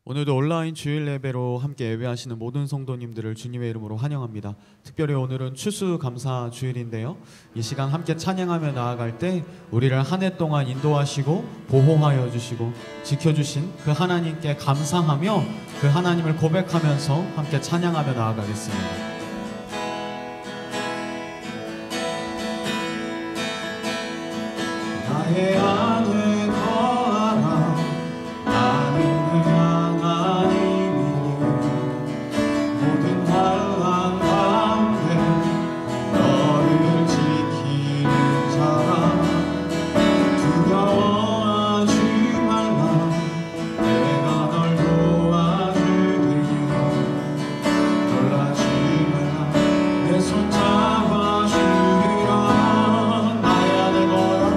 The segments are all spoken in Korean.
오늘도 온라인 주일 예배로 함께 예배하시는 모든 성도님들을 주님의 이름으로 환영합니다. 특별히 오늘은 추수감사 주일인데요. 이 시간 함께 찬양하며 나아갈 때 우리를 한 해 동안 인도하시고 보호하여 주시고 지켜주신 그 하나님께 감사하며 그 하나님을 고백하면서 함께 찬양하며 나아가겠습니다. 나의 안에 거하라 나는 그 하나님이니 모든 환난 가운데 너를 지키는 자라 두려워하지 말라 내가 널 도와주리니 놀라지 말라 내 손 잡아주리라 나의 안에 거하라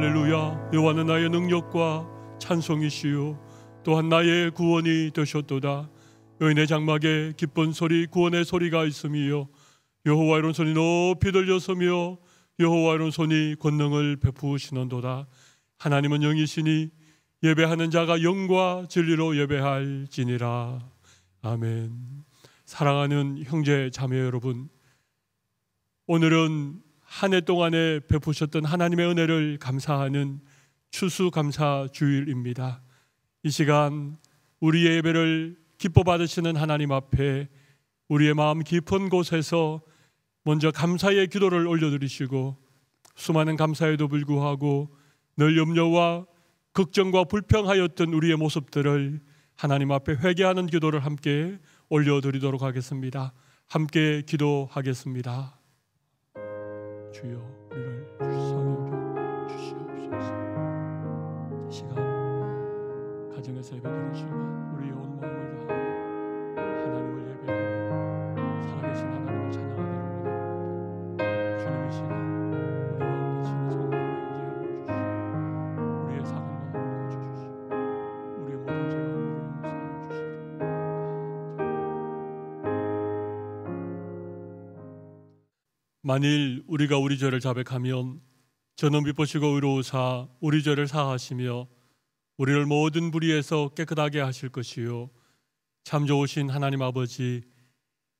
할렐루야. 여호와는 나의 능력과 찬송이시요 또한 나의 구원이 되셨도다. 여인의 장막에 기쁜 소리 구원의 소리가 있음이요 여호와의 오른손이 높이 들렸으며 여호와의 오른손이 권능을 베푸시는도다. 하나님은 영이시니 예배하는 자가 영과 진리로 예배할지니라. 아멘. 사랑하는 형제 자매 여러분, 오늘은 한 해 동안에 베푸셨던 하나님의 은혜를 감사하는 추수감사 주일입니다. 이 시간 우리의 예배를 기뻐 받으시는 하나님 앞에 우리의 마음 깊은 곳에서 먼저 감사의 기도를 올려드리시고, 수많은 감사에도 불구하고 늘 염려와 걱정과 불평하였던 우리의 모습들을 하나님 앞에 회개하는 기도를 함께 올려드리도록 하겠습니다. 함께 기도하겠습니다. 주여, 우리를 불쌍히 여겨 주시옵소서. 이 시간 가정에서 예배드리는 시간 우리의 온 마음을 다하여 하나님을 예배하며 살아계신 하나님을 찬양하기를 원합니다. 주님, 이 시간 우리 가운데 친히 성령으로 임재하여 주시고 우리의 작은 마음을 고쳐주시고 우리의 모든 죄와 허물을 용서하여 주시기를. 만일 우리가 우리 죄를 자백하면 저는 미쁘시고 의로우사 우리 죄를 사하시며 우리를 모든 불의에서 깨끗하게 하실 것이요 참 좋으신 하나님 아버지,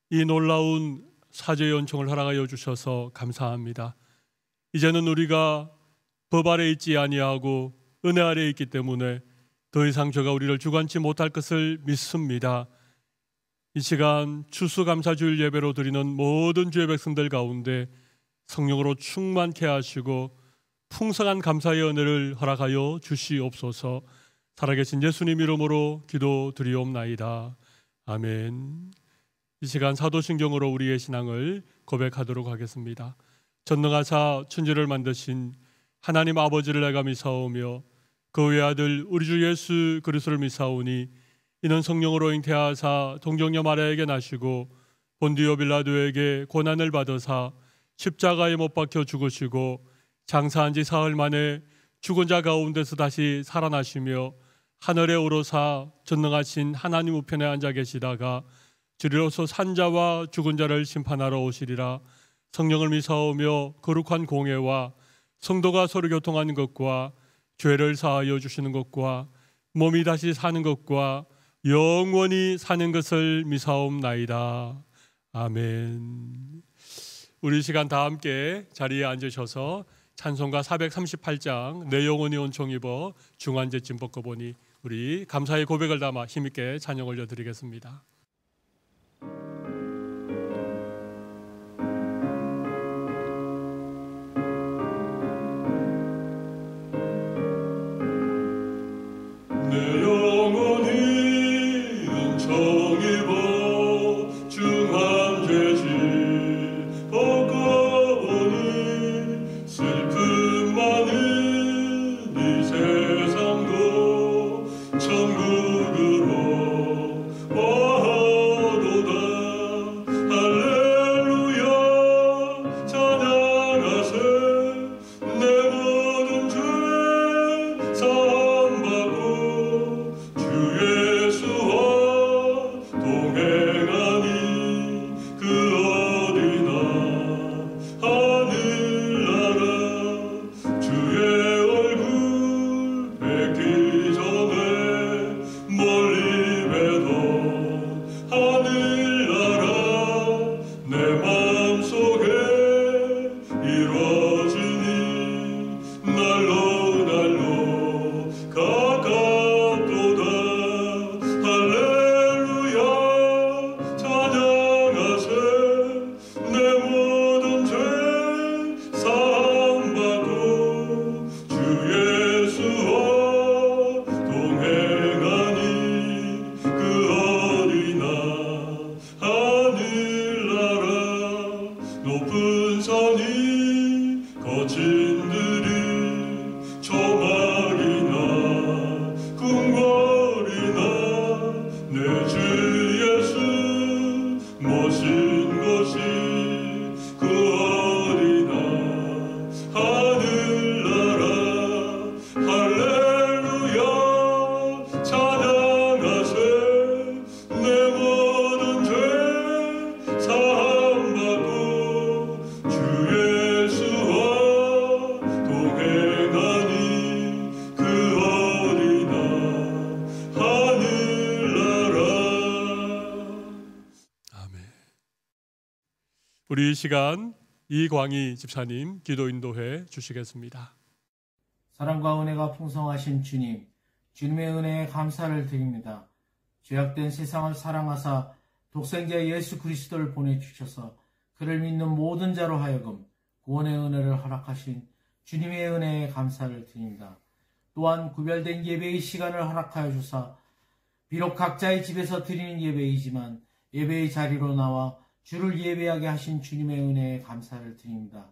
이 놀라운 사죄의 은총을 허락하여 주셔서 감사합니다. 이제는 우리가 법 아래 있지 아니하고 은혜 아래 있기 때문에 더 이상 죄가 우리를 주관치 못할 것을 믿습니다. 이 시간 추수감사주일 예배로 드리는 모든 주의 백성들 가운데 성령으로 충만케 하시고 풍성한 감사의 은혜를 허락하여 주시옵소서. 살아계신 예수님 이름으로 기도드리옵나이다. 아멘. 이 시간 사도신경으로 우리의 신앙을 고백하도록 하겠습니다. 전능하사 천지를 만드신 하나님 아버지를 내가 믿사오며 그 외아들 우리 주 예수 그리스도를 믿사오니 이는 성령으로 잉태하사 동정녀 마리아에게 나시고 본디오 빌라도에게 고난을 받으사 십자가에 못 박혀 죽으시고 장사한 지 사흘 만에 죽은 자 가운데서 다시 살아나시며 하늘에 오르사 전능하신 하나님 우편에 앉아 계시다가 주리로서 산자와 죽은 자를 심판하러 오시리라. 성령을 믿사오며 거룩한 공회와 성도가 서로 교통하는 것과 죄를 사하여 주시는 것과 몸이 다시 사는 것과 영원히 사는 것을 믿사옵나이다. 아멘. 우리 시간 다 함께 자리에 앉으셔서 찬송가 438장 내 영혼이 온총 입어 중환제 짐 벗고 보니, 우리 감사의 고백을 담아 힘있게 찬양 올려드리겠습니다. 내 영혼이 온총 입어 중환제 짐 벗고 보니 슬픔 많은 이 세상도 천국으로 우리 이 시간 이광희 집사님 기도 인도해 주시겠습니다. 사랑과 은혜가 풍성하신 주님, 주님의 은혜에 감사를 드립니다. 죄악된 세상을 사랑하사 독생자 예수 그리스도를 보내주셔서 그를 믿는 모든 자로 하여금 구원의 은혜를 허락하신 주님의 은혜에 감사를 드립니다. 또한 구별된 예배의 시간을 허락하여 주사 비록 각자의 집에서 드리는 예배이지만 예배의 자리로 나와 주를 예배하게 하신 주님의 은혜에 감사를 드립니다.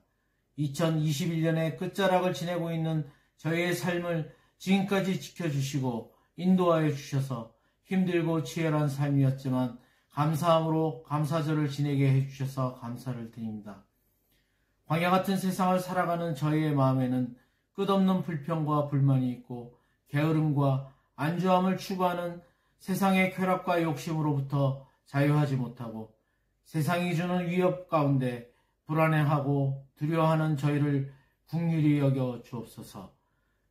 2021년의 끝자락을 지내고 있는 저희의 삶을 지금까지 지켜주시고 인도하여 주셔서 힘들고 치열한 삶이었지만 감사함으로 감사절을 지내게 해주셔서 감사를 드립니다. 광야 같은 세상을 살아가는 저희의 마음에는 끝없는 불평과 불만이 있고 게으름과 안주함을 추구하는 세상의 쾌락과 욕심으로부터 자유하지 못하고 세상이 주는 위협 가운데 불안해하고 두려워하는 저희를 긍휼히 여겨 주옵소서.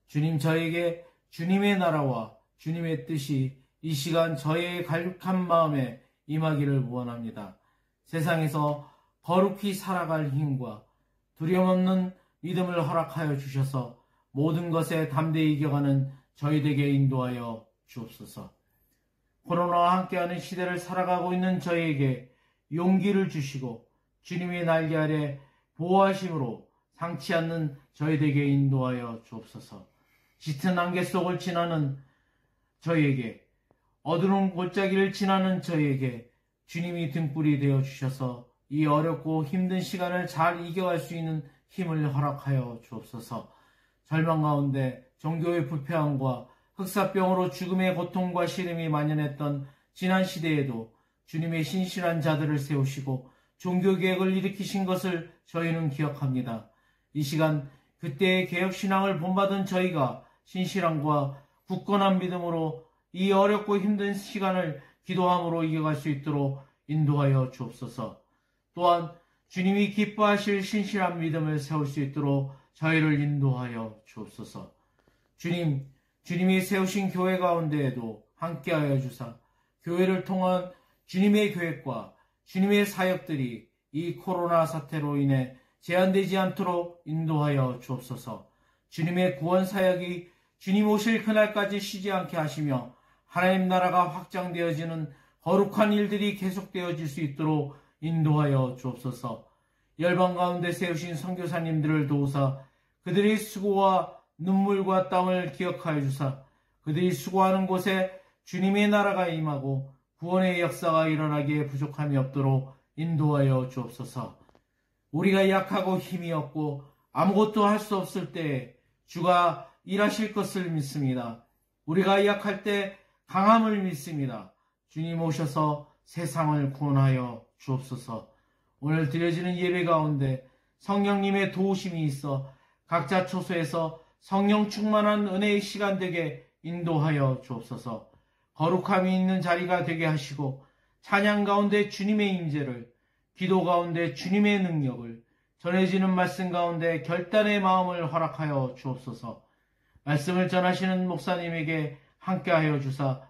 주님, 저에게 주님의 나라와 주님의 뜻이 이 시간 저희의 갈급한 마음에 임하기를 원합니다. 세상에서 거룩히 살아갈 힘과 두려움 없는 믿음을 허락하여 주셔서 모든 것에 담대히 이겨가는 저희에게 인도하여 주옵소서. 코로나와 함께하는 시대를 살아가고 있는 저희에게 용기를 주시고 주님의 날개 아래 보호하심으로 상치 않는 저희에게 인도하여 주옵소서. 짙은 안개 속을 지나는 저희에게, 어두운 골짜기를 지나는 저희에게 주님이 등불이 되어 주셔서 이 어렵고 힘든 시간을 잘 이겨갈 수 있는 힘을 허락하여 주옵소서. 절망 가운데 종교의 부패함과 흑사병으로 죽음의 고통과 시름이 만연했던 지난 시대에도 주님의 신실한 자들을 세우시고 종교개혁을 일으키신 것을 저희는 기억합니다. 이 시간 그때의 개혁신앙을 본받은 저희가 신실함과 굳건한 믿음으로 이 어렵고 힘든 시간을 기도함으로 이겨갈 수 있도록 인도하여 주옵소서. 또한 주님이 기뻐하실 신실한 믿음을 세울 수 있도록 저희를 인도하여 주옵소서. 주님, 주님이 세우신 교회 가운데에도 함께하여 주사 교회를 통한 주님의 계획과 주님의 사역들이 이 코로나 사태로 인해 제한되지 않도록 인도하여 주옵소서. 주님의 구원 사역이 주님 오실 그날까지 쉬지 않게 하시며 하나님 나라가 확장되어지는 거룩한 일들이 계속되어질 수 있도록 인도하여 주옵소서. 열방 가운데 세우신 선교사님들을 도우사 그들의 수고와 눈물과 땀을 기억하여 주사 그들이 수고하는 곳에 주님의 나라가 임하고 구원의 역사가 일어나기에 부족함이 없도록 인도하여 주옵소서. 우리가 약하고 힘이 없고 아무것도 할 수 없을 때에 주가 일하실 것을 믿습니다. 우리가 약할 때 강함을 믿습니다. 주님 오셔서 세상을 구원하여 주옵소서. 오늘 드려지는 예배 가운데 성령님의 도우심이 있어 각자 초소에서 성령 충만한 은혜의 시간 되게 인도하여 주옵소서. 거룩함이 있는 자리가 되게 하시고 찬양 가운데 주님의 임재를, 기도 가운데 주님의 능력을, 전해지는 말씀 가운데 결단의 마음을 허락하여 주옵소서. 말씀을 전하시는 목사님에게 함께하여 주사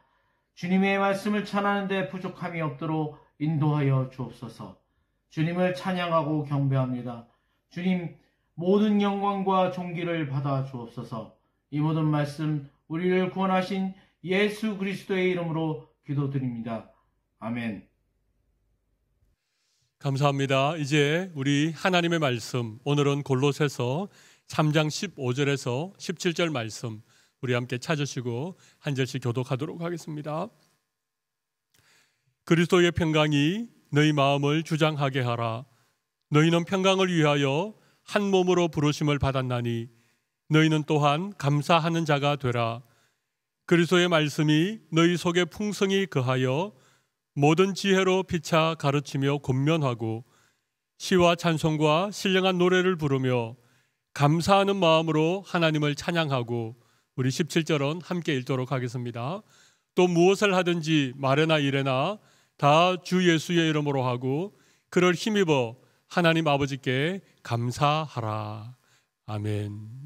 주님의 말씀을 전하는 데 부족함이 없도록 인도하여 주옵소서. 주님을 찬양하고 경배합니다. 주님, 모든 영광과 존귀를 받아 주옵소서. 이 모든 말씀 우리를 구원하신 예수 그리스도의 이름으로 기도드립니다. 아멘. 감사합니다. 이제 우리 하나님의 말씀, 오늘은 골로새서 3장 15절에서 17절 말씀 우리 함께 찾으시고 한 절씩 교독하도록 하겠습니다. 그리스도의 평강이 너희 마음을 주장하게 하라. 너희는 평강을 위하여 한 몸으로 부르심을 받았나니 너희는 또한 감사하는 자가 되라. 그리스도의 말씀이 너희 속에 풍성히 거하여 모든 지혜로 피차 가르치며 권면하고 시와 찬송과 신령한 노래를 부르며 감사하는 마음으로 하나님을 찬양하고, 우리 17절은 함께 읽도록 하겠습니다. 또 무엇을 하든지 말에나 일에나 다 주 예수의 이름으로 하고 그를 힘입어 하나님 아버지께 감사하라. 아멘.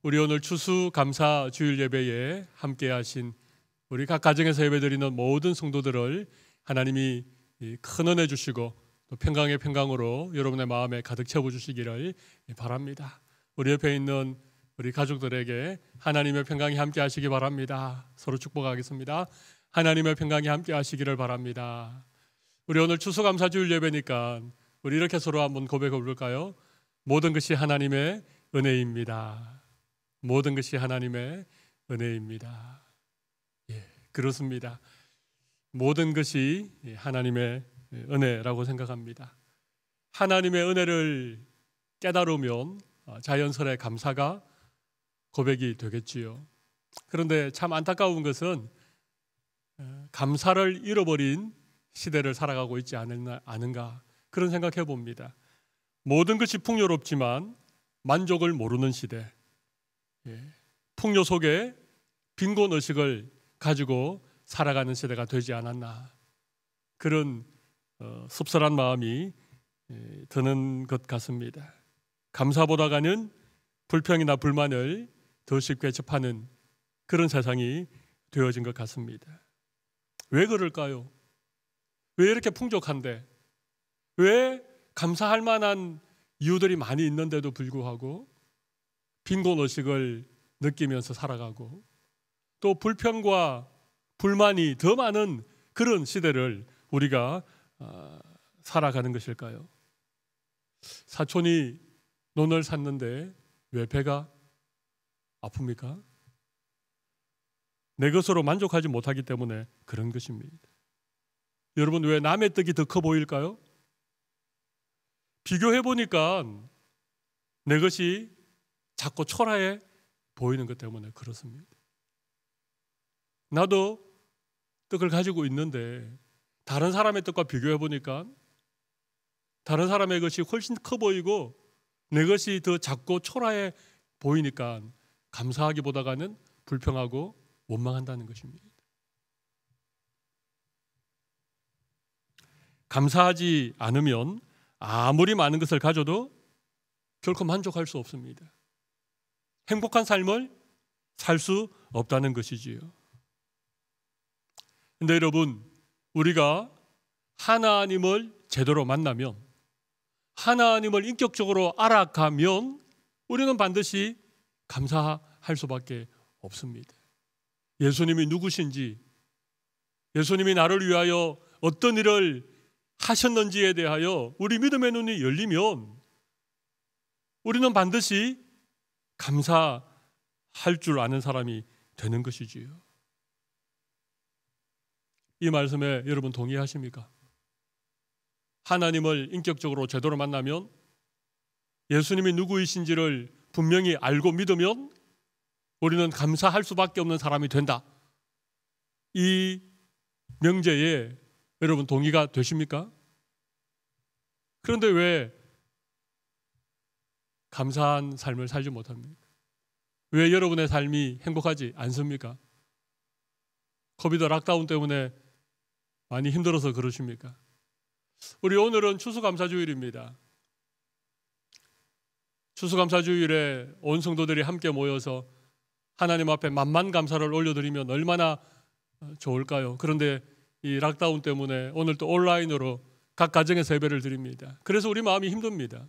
우리 오늘 추수 감사 주일 예배에 함께 하신 우리 각 가정에서 예배드리는 모든 성도들을 하나님이 큰 은혜 주시고 또 평강의 평강으로 여러분의 마음에 가득 채워주시기를 바랍니다. 우리 옆에 있는 우리 가족들에게 하나님의 평강이 함께 하시기 바랍니다. 서로 축복하겠습니다. 하나님의 평강이 함께 하시기를 바랍니다. 우리 오늘 추수감사주일 예배니까 우리 이렇게 서로 한번 고백해 볼까요? 모든 것이 하나님의 은혜입니다. 모든 것이 하나님의 은혜입니다. 예, 그렇습니다. 모든 것이 하나님의 은혜라고 생각합니다. 하나님의 은혜를 깨달으면 자연스레 감사가 고백이 되겠지요. 그런데 참 안타까운 것은 감사를 잃어버린 시대를 살아가고 있지 않은가 그런 생각해 봅니다. 모든 것이 풍요롭지만 만족을 모르는 시대, 풍요 속에 빈곤 의식을 가지고 살아가는 시대가 되지 않았나 그런 씁쓸한 마음이 드는 것 같습니다. 감사보다가는 불평이나 불만을 더 쉽게 접하는 그런 세상이 되어진 것 같습니다. 왜 그럴까요? 왜 이렇게 풍족한데, 왜 감사할 만한 이유들이 많이 있는데도 불구하고 빈곤 의식을 느끼면서 살아가고 또 불평과 불만이 더 많은 그런 시대를 우리가 살아가는 것일까요? 사촌이 논을 샀는데 왜 배가 아픕니까? 내 것으로 만족하지 못하기 때문에 그런 것입니다. 여러분, 왜 남의 떡이 더 커 보일까요? 비교해 보니까 내 것이 작고 초라해 보이는 것 때문에 그렇습니다. 나도 떡을 가지고 있는데 다른 사람의 떡과 비교해 보니까 다른 사람의 것이 훨씬 커 보이고 내 것이 더 작고 초라해 보이니까 감사하기보다는 불평하고 원망한다는 것입니다. 감사하지 않으면 아무리 많은 것을 가져도 결코 만족할 수 없습니다. 행복한 삶을 살 수 없다는 것이지요. 근데 여러분, 우리가 하나님을 제대로 만나면, 하나님을 인격적으로 알아가면 우리는 반드시 감사할 수밖에 없습니다. 예수님이 누구신지, 예수님이 나를 위하여 어떤 일을 하셨는지에 대하여 우리 믿음의 눈이 열리면 우리는 반드시 감사할 줄 아는 사람이 되는 것이지요. 이 말씀에 여러분 동의하십니까? 하나님을 인격적으로 제대로 만나면, 예수님이 누구이신지를 분명히 알고 믿으면 우리는 감사할 수밖에 없는 사람이 된다. 이 명제에 여러분 동의가 되십니까? 그런데 왜 감사한 삶을 살지 못합니까? 왜 여러분의 삶이 행복하지 않습니까? 코비드 락다운 때문에 많이 힘들어서 그러십니까? 우리 오늘은 추수감사주일입니다. 추수감사주일에 온 성도들이 함께 모여서 하나님 앞에 만만 감사를 올려드리면 얼마나 좋을까요? 그런데 이 락다운 때문에 오늘 또 온라인으로 각 가정에서 예배를 드립니다. 그래서 우리 마음이 힘듭니다.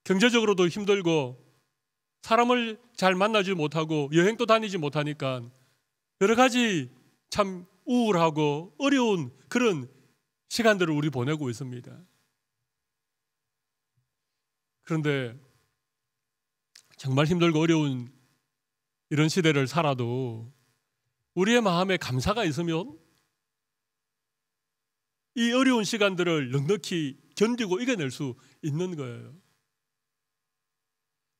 경제적으로도 힘들고 사람을 잘 만나지 못하고 여행도 다니지 못하니까 여러 가지 참 우울하고 어려운 그런 시간들을 우리 보내고 있습니다. 그런데 정말 힘들고 어려운 이런 시대를 살아도 우리의 마음에 감사가 있으면 이 어려운 시간들을 넉넉히 견디고 이겨낼 수 있는 거예요.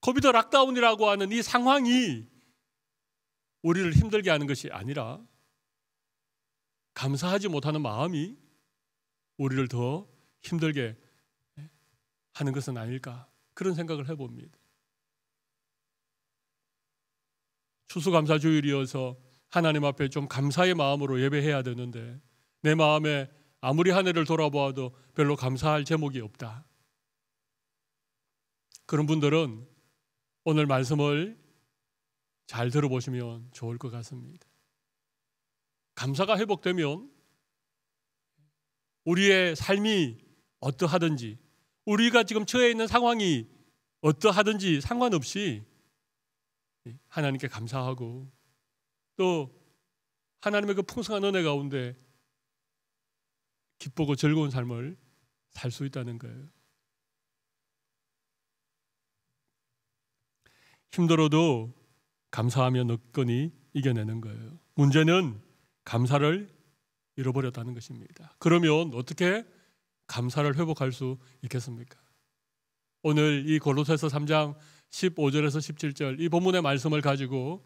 코비드 락다운이라고 하는 이 상황이 우리를 힘들게 하는 것이 아니라 감사하지 못하는 마음이 우리를 더 힘들게 하는 것은 아닐까, 그런 생각을 해봅니다. 추수감사주일이어서 하나님 앞에 좀 감사의 마음으로 예배해야 되는데 내 마음에 아무리 한 해를 돌아보아도 별로 감사할 제목이 없다. 그런 분들은 오늘 말씀을 잘 들어보시면 좋을 것 같습니다. 감사가 회복되면 우리의 삶이 어떠하든지, 우리가 지금 처해 있는 상황이 어떠하든지 상관없이 하나님께 감사하고 또 하나님의 그 풍성한 은혜 가운데 기쁘고 즐거운 삶을 살 수 있다는 거예요. 힘들어도 감사하며 너끈히 이겨내는 거예요. 문제는 감사를 잃어버렸다는 것입니다. 그러면 어떻게 감사를 회복할 수 있겠습니까? 오늘 이 골로새서 3장 15절에서 17절 이 본문의 말씀을 가지고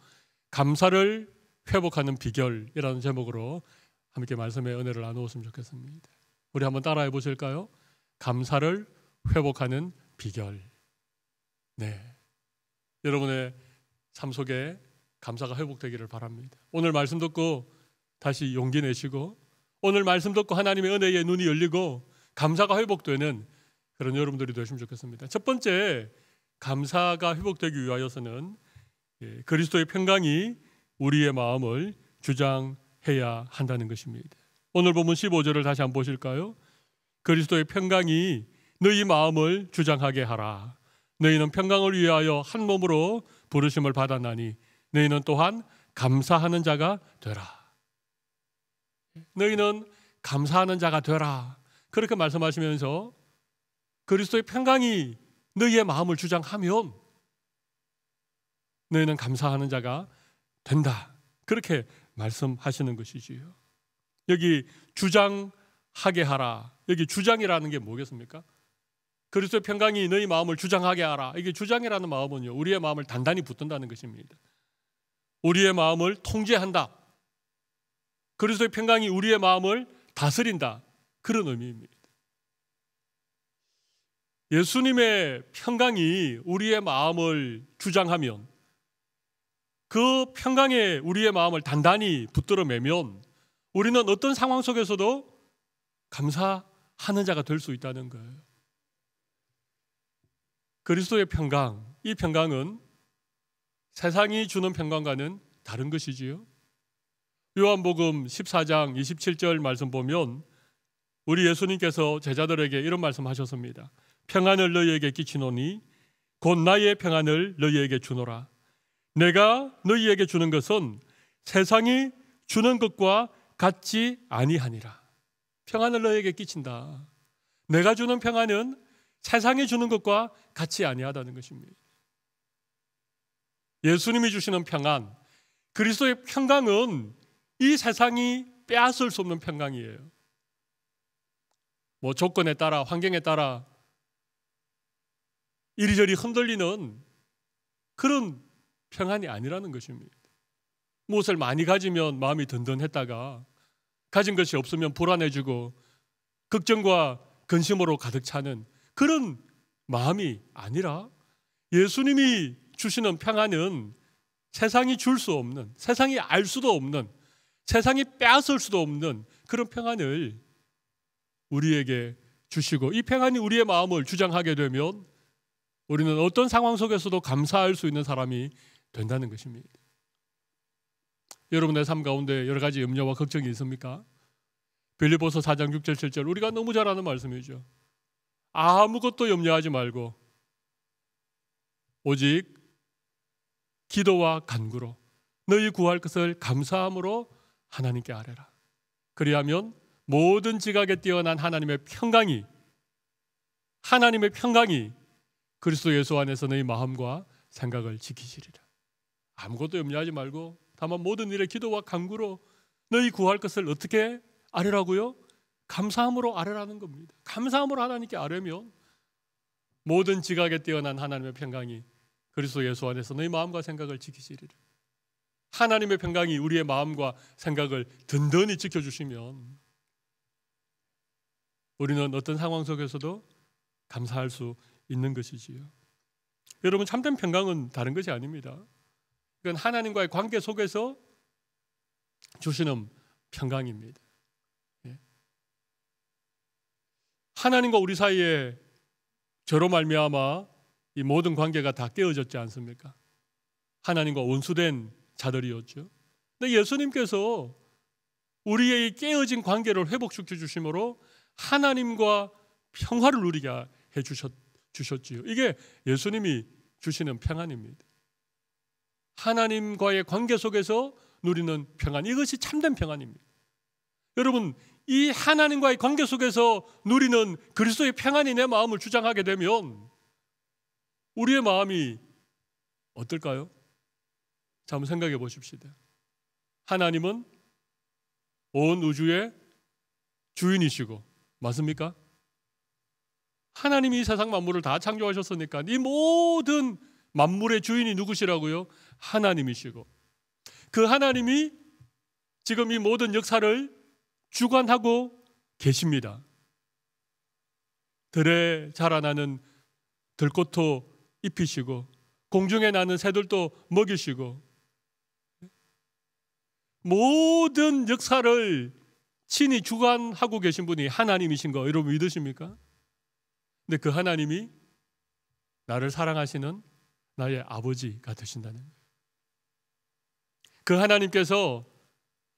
감사를 회복하는 비결이라는 제목으로 함께 말씀의 은혜를 나누었으면 좋겠습니다. 우리 한번 따라해 보실까요? 감사를 회복하는 비결. 네, 여러분의 삶 속에 감사가 회복되기를 바랍니다. 오늘 말씀 듣고 다시 용기 내시고 오늘 말씀 듣고 하나님의 은혜에 눈이 열리고 감사가 회복되는 그런 여러분들이 되시면 좋겠습니다. 첫 번째, 감사가 회복되기 위하여서는 그리스도의 평강이 우리의 마음을 주장해야 한다는 것입니다. 오늘 본문 15절을 다시 한번 보실까요? 그리스도의 평강이 너희 마음을 주장하게 하라. 너희는 평강을 위하여 한 몸으로 부르심을 받았나니 너희는 또한 감사하는 자가 되라. 너희는 감사하는 자가 되라. 그렇게 말씀하시면서 그리스도의 평강이 너희의 마음을 주장하면 너희는 감사하는 자가 된다. 그렇게 말씀하시는 것이지요. 여기 주장하게 하라. 여기 주장이라는 게 뭐겠습니까? 그리스도의 평강이 너희 마음을 주장하게 하라. 이게 주장이라는 마음은요, 우리의 마음을 단단히 붙든다는 것입니다. 우리의 마음을 통제한다. 그리스도의 평강이 우리의 마음을 다스린다. 그런 의미입니다. 예수님의 평강이 우리의 마음을 주장하면 그 평강에 우리의 마음을 단단히 붙들어 매면 우리는 어떤 상황 속에서도 감사하는 자가 될 수 있다는 거예요. 그리스도의 평강, 이 평강은 세상이 주는 평강과는 다른 것이지요. 요한복음 14장 27절 말씀 보면 우리 예수님께서 제자들에게 이런 말씀하셨습니다. 평안을 너희에게 끼치노니 곧 나의 평안을 너희에게 주노라. 내가 너희에게 주는 것은 세상이 주는 것과 같지 아니하니라. 평안을 너희에게 끼친다. 내가 주는 평안은 세상이 주는 것과 같이 아니하다는 것입니다. 예수님이 주시는 평안, 그리스도의 평강은 이 세상이 빼앗을 수 없는 평강이에요. 뭐 조건에 따라, 환경에 따라 이리저리 흔들리는 그런 평안이 아니라는 것입니다. 무엇을 많이 가지면 마음이 든든했다가 가진 것이 없으면 불안해지고 걱정과 근심으로 가득 차는 그런 마음이 아니라 예수님이 주시는 평안은 세상이 줄 수 없는, 세상이 알 수도 없는, 세상이 빼앗을 수도 없는 그런 평안을 우리에게 주시고 이 평안이 우리의 마음을 주장하게 되면 우리는 어떤 상황 속에서도 감사할 수 있는 사람이 된다는 것입니다. 여러분의 삶 가운데 여러 가지 염려와 걱정이 있습니까? 빌립보서 4장 6절 7절 우리가 너무 잘 아는 말씀이죠. 아무것도 염려하지 말고 오직 기도와 간구로 너희 구할 것을 감사함으로 하나님께 아뢰라. 그리하면 모든 지각에 뛰어난 하나님의 평강이 그리스도 예수 안에서 너희 마음과 생각을 지키시리라. 아무것도 염려하지 말고 다만 모든 일에 기도와 간구로 너희 구할 것을 어떻게 아뢰라고요? 감사함으로 아뢰라는 겁니다. 감사함으로 하나님께 아뢰면 모든 지각에 뛰어난 하나님의 평강이 그리스도 예수 안에서 너희 마음과 생각을 지키시리라. 하나님의 평강이 우리의 마음과 생각을 든든히 지켜주시면 우리는 어떤 상황 속에서도 감사할 수 있는 것이지요. 여러분, 참된 평강은 다른 것이 아닙니다. 이건 하나님과의 관계 속에서 주시는 평강입니다. 하나님과 우리 사이에 저로 말미암아 이 모든 관계가 다 깨어졌지 않습니까? 하나님과 원수된 자들이었죠. 근데 예수님께서 우리의 이 깨어진 관계를 회복시켜 주심으로 하나님과 평화를 누리게 해 주셨지요. 이게 예수님이 주시는 평안입니다. 하나님과의 관계 속에서 누리는 평안, 이것이 참된 평안입니다. 여러분, 이 하나님과의 관계 속에서 누리는 그리스도의 평안이 내 마음을 주장하게 되면 우리의 마음이 어떨까요? 자, 한번 생각해 보십시다. 하나님은 온 우주의 주인이시고, 맞습니까? 하나님이 이 세상 만물을 다 창조하셨으니까 이 모든 만물의 주인이 누구시라고요? 하나님이시고, 그 하나님이 지금 이 모든 역사를 주관하고 계십니다. 들에 자라나는 들꽃도 입히시고, 공중에 나는 새들도 먹이시고, 모든 역사를 친히 주관하고 계신 분이 하나님이신 거 여러분 믿으십니까? 근데 그 하나님이 나를 사랑하시는 나의 아버지가 되신다는 거예요. 그 하나님께서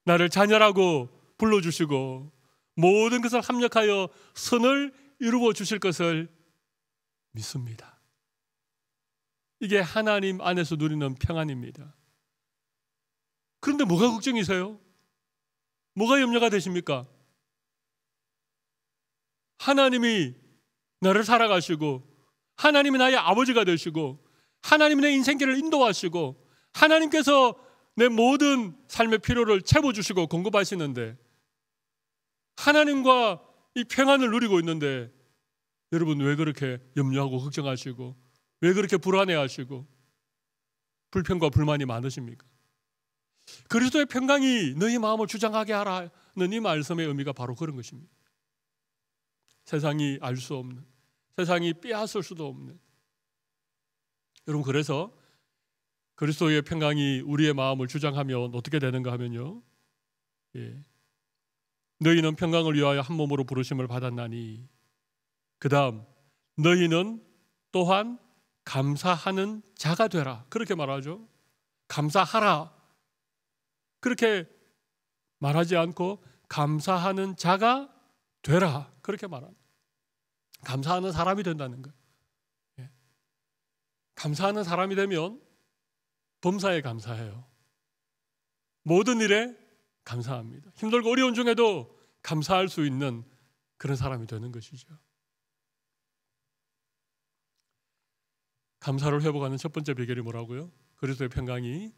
나를 자녀라고 불러주시고 모든 것을 합력하여 선을 이루어 주실 것을 믿습니다. 이게 하나님 안에서 누리는 평안입니다. 그런데 뭐가 걱정이세요? 뭐가 염려가 되십니까? 하나님이 나를 살아가시고, 하나님이 나의 아버지가 되시고, 하나님이 내 인생길을 인도하시고, 하나님께서 내 모든 삶의 필요를 채워주시고 공급하시는데, 하나님과 이 평안을 누리고 있는데 여러분 왜 그렇게 염려하고 걱정하시고, 왜 그렇게 불안해하시고 불평과 불만이 많으십니까? 그리스도의 평강이 너희 마음을 주장하게 하라는 이 말씀의 의미가 바로 그런 것입니다. 세상이 알 수 없는, 세상이 빼앗을 수도 없는. 여러분, 그래서 그리스도의 평강이 우리의 마음을 주장하면 어떻게 되는가 하면요, 너희는 평강을 위하여 한 몸으로 부르심을 받았나니, 그 다음 너희는 또한 감사하는 자가 되라, 그렇게 말하죠. 감사하라 그렇게 말하지 않고 감사하는 자가 되라 그렇게 말합니다. 감사하는 사람이 된다는 거예요. 감사하는 사람이 되면 범사에 감사해요. 모든 일에 감사합니다. 힘들고 어려운 중에도 감사할 수 있는 그런 사람이 되는 것이죠. 감사를 회복하는 첫 번째 비결이 뭐라고요? 그리스도의 평강이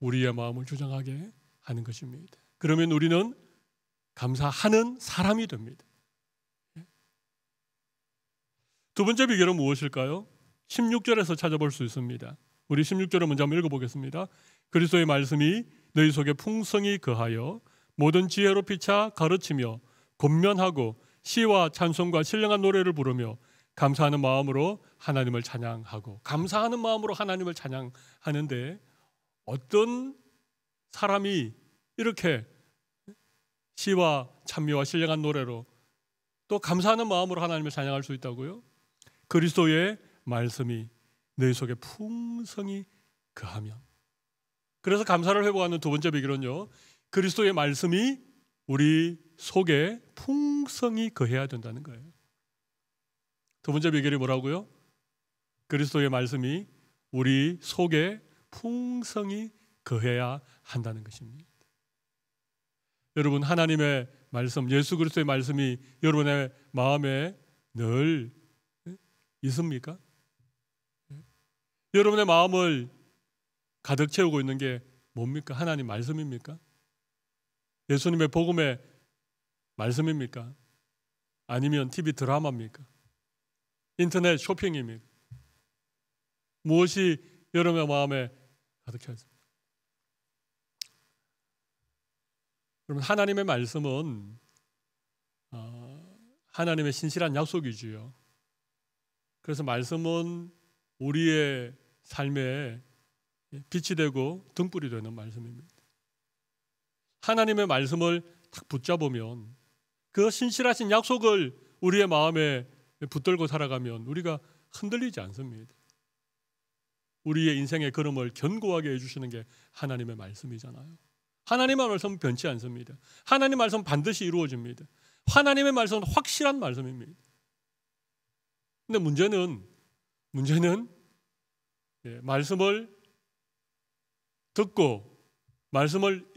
우리의 마음을 주장하게 하는 것입니다. 그러면 우리는 감사하는 사람이 됩니다. 두 번째 비결은 무엇일까요? 16절에서 찾아볼 수 있습니다. 우리 16절을 먼저 한번 읽어보겠습니다. 그리스도의 말씀이 너희 속에 풍성히 거하여 모든 지혜로 피차 가르치며 권면하고 시와 찬송과 신령한 노래를 부르며 감사하는 마음으로 하나님을 찬양하고. 감사하는 마음으로 하나님을 찬양하는데 어떤 사람이 이렇게 시와 찬미와 신령한 노래로 또 감사하는 마음으로 하나님을 찬양할 수 있다고요? 그리스도의 말씀이 너희 속에 풍성히 거하면. 그래서 감사를 회복하는 두 번째 비결은요, 그리스도의 말씀이 우리 속에 풍성히 거해야 된다는 거예요. 두 번째 비결이 뭐라고요? 그리스도의 말씀이 우리 속에 풍성히 거해야 한다는 것입니다. 여러분, 하나님의 말씀, 예수 그리스도의 말씀이 여러분의 마음에 늘 있습니까? 여러분의 마음을 가득 채우고 있는 게 뭡니까? 하나님 말씀입니까? 예수님의 복음의 말씀입니까? 아니면 TV 드라마입니까? 인터넷 쇼핑입니까? 무엇이 여러분의 마음에 가득 차 있습니까? 여러분, 하나님의 말씀은 하나님의 신실한 약속이지요. 그래서 말씀은 우리의 삶에 빛이 되고 등불이 되는 말씀입니다. 하나님의 말씀을 딱 붙잡으면 그 신실하신 약속을 우리의 마음에 붙들고 살아가면 우리가 흔들리지 않습니다. 우리의 인생의 걸음을 견고하게 해주시는 게 하나님의 말씀이잖아요. 하나님의 말씀은 변치 않습니다. 하나님의 말씀은 반드시 이루어집니다. 하나님의 말씀은 확실한 말씀입니다. 근데 문제는 말씀을 듣고 말씀을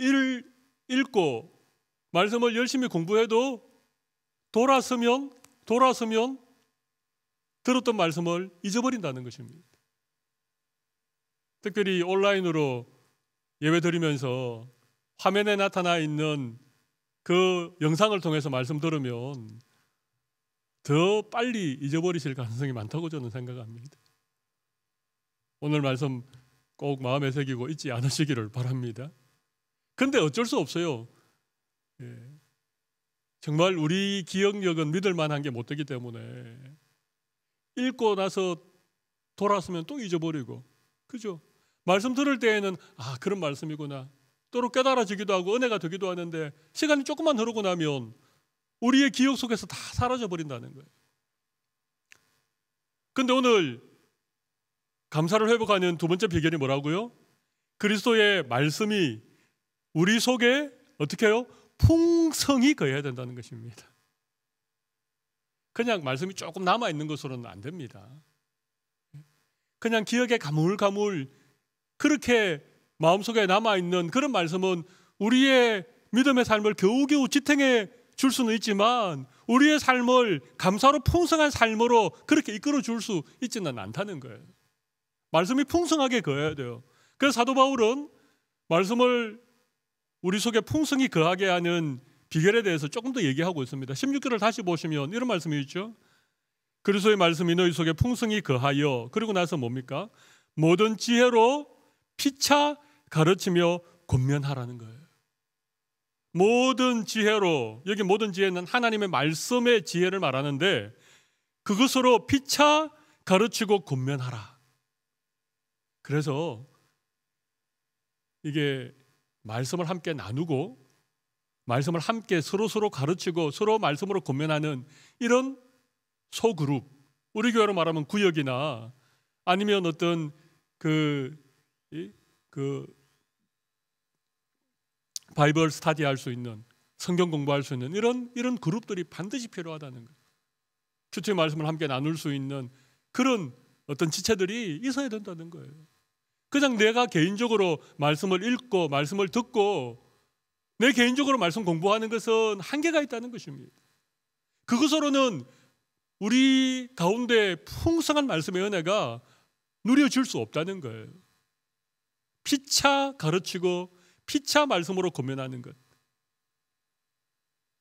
읽고 말씀을 열심히 공부해도 돌아서면 들었던 말씀을 잊어버린다는 것입니다. 특별히 온라인으로 예배 드리면서 화면에 나타나 있는 그 영상을 통해서 말씀 들으면 더 빨리 잊어버리실 가능성이 많다고 저는 생각합니다. 오늘 말씀 꼭 마음에 새기고 잊지 않으시기를 바랍니다. 근데 어쩔 수 없어요. 정말 우리 기억력은 믿을 만한 게 못 되기 때문에 읽고 나서 돌아서면 또 잊어버리고, 그죠? 말씀 들을 때에는 그런 말씀이구나 또로 깨달아지기도 하고 은혜가 되기도 하는데 시간이 조금만 흐르고 나면 우리의 기억 속에서 다 사라져 버린다는 거예요. 근데 오늘 감사를 회복하는 두 번째 비결이 뭐라고요? 그리스도의 말씀이 우리 속에 어떻게 해요? 풍성히 거해야 된다는 것입니다. 그냥 말씀이 조금 남아있는 것으로는 안 됩니다. 그냥 기억에 가물가물 그렇게 마음속에 남아있는 그런 말씀은 우리의 믿음의 삶을 겨우겨우 지탱해 줄 수는 있지만 우리의 삶을 감사로 풍성한 삶으로 그렇게 이끌어 줄 수 있지는 않다는 거예요. 말씀이 풍성하게 거해야 돼요. 그래서 사도 바울은 말씀을 우리 속에 풍성히 거하게 하는 비결에 대해서 조금 더 얘기하고 있습니다. 16절을 다시 보시면 이런 말씀이 있죠. 그리스도의 말씀이 너희 속에 풍성히 거하여, 그리고 나서 뭡니까? 모든 지혜로 피차 가르치며 권면하라는 거예요. 모든 지혜로, 여기 모든 지혜는 하나님의 말씀의 지혜를 말하는데 그것으로 피차 가르치고 권면하라. 그래서 이게 말씀을 함께 나누고 말씀을 함께 서로 가르치고 서로 말씀으로 권면하는 이런 소그룹, 우리 교회로 말하면 구역이나 아니면 어떤 그 바이블 스터디 할 수 있는, 성경 공부할 수 있는 이런 그룹들이 반드시 필요하다는 거예요. 큐티의 말씀을 함께 나눌 수 있는 그런 어떤 지체들이 있어야 된다는 거예요. 그냥 내가 개인적으로 말씀을 읽고 말씀을 듣고 내 개인적으로 말씀 공부하는 것은 한계가 있다는 것입니다. 그것으로는 우리 가운데 풍성한 말씀의 은혜가 누려질 수 없다는 거예요. 피차 가르치고 피차 말씀으로 권면하는 것,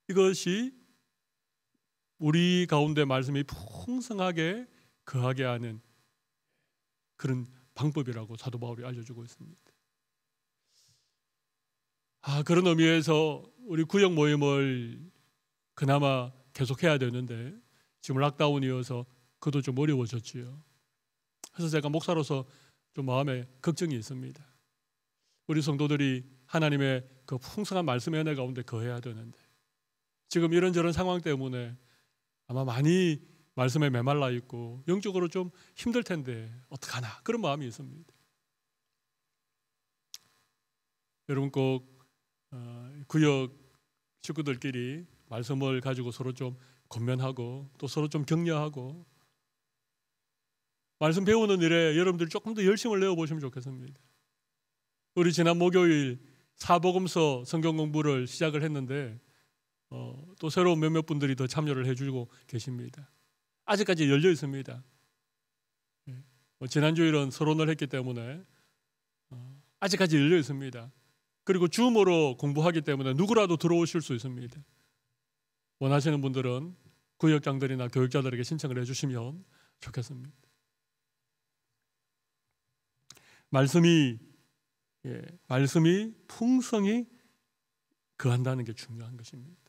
이것이 우리 가운데 말씀이 풍성하게 거하게 하는 그런 방법이라고 사도 바울이 알려주고 있습니다. 그런 의미에서 우리 구역 모임을 그나마 계속해야 되는데 지금 락다운이어서 그것도 좀 어려워졌지요. 그래서 제가 목사로서 좀 마음에 걱정이 있습니다. 우리 성도들이 하나님의 그 풍성한 말씀의 은혜 가운데 거해야 되는데 지금 이런저런 상황 때문에 아마 많이 말씀에 메말라 있고 영적으로 좀 힘들 텐데 어떡하나 그런 마음이 있습니다. 여러분 꼭 구역 식구들끼리 말씀을 가지고 서로 좀 권면하고 또 서로 좀 격려하고 말씀 배우는 일에 여러분들 조금 더 열심을 내어보시면 좋겠습니다. 우리 지난 목요일 사복음서 성경 공부를 시작을 했는데 또 새로운 몇몇 분들이 더 참여를 해주고 계십니다. 아직까지 열려 있습니다. 지난주일은 서론을 했기 때문에 아직까지 열려 있습니다. 그리고 줌으로 공부하기 때문에 누구라도 들어오실 수 있습니다. 원하시는 분들은 구역장들이나 교육자들에게 신청을 해주시면 좋겠습니다. 말씀이 풍성히 거한다는 게 중요한 것입니다.